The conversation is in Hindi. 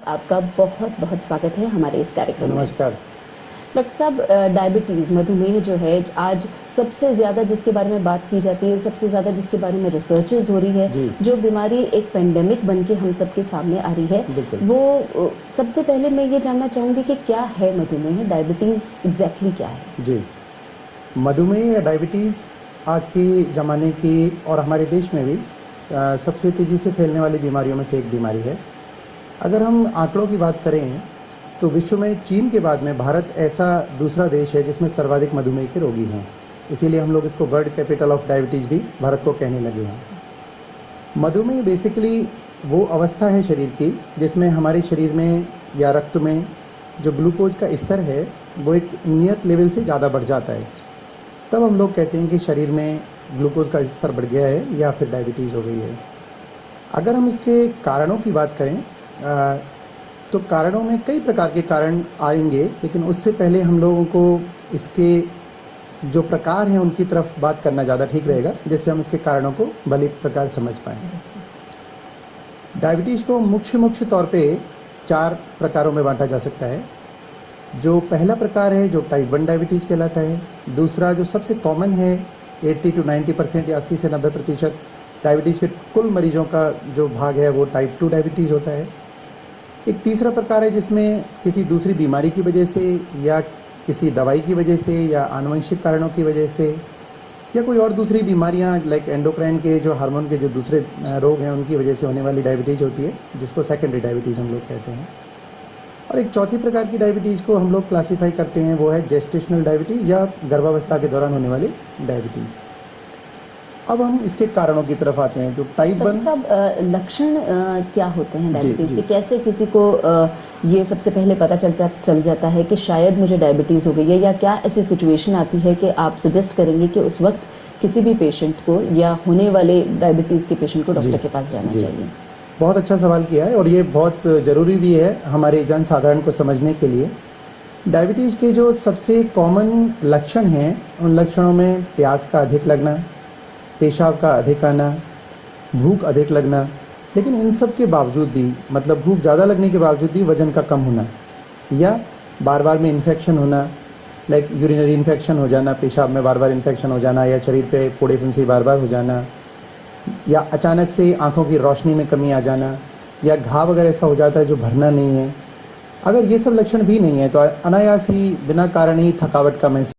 आपका बहुत बहुत स्वागत है हमारे इस कार्यक्रम में। नमस्कार। डॉक्टर साहब, डायबिटीज़ मधुमेह जो है आज सबसे ज़्यादा जिसके बारे में बात की जाती है, सबसे ज़्यादा जिसके बारे में रिसर्चेज हो रही है, जी। जो बीमारी एक पेंडेमिक बन के हम सबके सामने आ रही है, बिल्कुल। वो सबसे पहले मैं ये जानना चाहूँगी कि क्या है मधुमेह, डायबिटीज़ एग्जैक्टली क्या है? जी, मधुमेह या डायबिटीज़ आज के ज़माने की और हमारे देश में भी सबसे तेज़ी से फैलने वाली बीमारियों में से एक बीमारी है। अगर हम आंकड़ों की बात करें तो विश्व में चीन के बाद में भारत ऐसा दूसरा देश है जिसमें सर्वाधिक मधुमेह के रोगी हैं। इसीलिए हम लोग इसको वर्ल्ड कैपिटल ऑफ डायबिटीज़ भी भारत को कहने लगे हैं। मधुमेह बेसिकली वो अवस्था है शरीर की जिसमें हमारे शरीर में या रक्त में जो ग्लूकोज का स्तर है वो एक नियत लेवल से ज़्यादा बढ़ जाता है। तब हम लोग कहते हैं कि शरीर में ग्लूकोज का स्तर बढ़ गया है या फिर डायबिटीज़ हो गई है। अगर हम इसके कारणों की बात करें तो कारणों में कई प्रकार के कारण आएंगे, लेकिन उससे पहले हम लोगों को इसके जो प्रकार हैं उनकी तरफ बात करना ज़्यादा ठीक रहेगा, जिससे हम इसके कारणों को भली प्रकार समझ पाएँ। डायबिटीज़ को मुख्य तौर पे 4 प्रकारों में बांटा जा सकता है। जो पहला प्रकार है जो टाइप 1 डायबिटीज़ कहलाता है। दूसरा जो सबसे कॉमन है 80 to 90% या 80 से 90% डायबिटीज़ के कुल मरीजों का जो भाग है वो टाइप 2 डायबिटीज़ होता है। एक तीसरा प्रकार है जिसमें किसी दूसरी बीमारी की वजह से या किसी दवाई की वजह से या आनुवंशिक कारणों की वजह से या कोई और दूसरी बीमारियां लाइक एंडोक्राइन के जो हार्मोन के जो दूसरे रोग हैं उनकी वजह से होने वाली डायबिटीज़ होती है, जिसको सेकेंडरी डायबिटीज़ हम लोग कहते हैं। और एक चौथी प्रकार की डायबिटीज़ को हम लोग क्लासीफाई करते हैं, वो है जेस्टेशनल डायबिटीज़ या गर्भावस्था के दौरान होने वाली डायबिटीज़। अब हम इसके कारणों की तरफ आते हैं। तो टाइप 1 सब लक्षण क्या होते हैं डायबिटीज़ के? जी। कैसे किसी को ये सबसे पहले पता चल जाता है कि शायद मुझे डायबिटीज़ हो गई है, या क्या ऐसी सिचुएशन आती है कि आप सजेस्ट करेंगे कि उस वक्त किसी भी पेशेंट को या होने वाले डायबिटीज़ के पेशेंट को डॉक्टर के पास जाना चाहिए? बहुत अच्छा सवाल किया है और ये बहुत ज़रूरी भी है हमारे जन साधारण को समझने के लिए। डायबिटीज़ के जो सबसे कॉमन लक्षण हैं उन लक्षणों में प्यास का अधिक लगना, पेशाब का अधिक आना, भूख अधिक लगना, लेकिन इन सब के बावजूद भी मतलब भूख ज़्यादा लगने के बावजूद भी वज़न का कम होना, या बार बार में इन्फेक्शन होना, लाइक यूरिनरी इन्फेक्शन हो जाना, पेशाब में बार बार इन्फेक्शन हो जाना, या शरीर पे फोड़े फुंसी बार बार हो जाना, या अचानक से आँखों की रोशनी में कमी आ जाना, या घाव अगर ऐसा हो जाता है जो भरना नहीं है। अगर ये सब लक्षण भी नहीं है तो अनायास ही बिना कारण ही थकावट का महसूस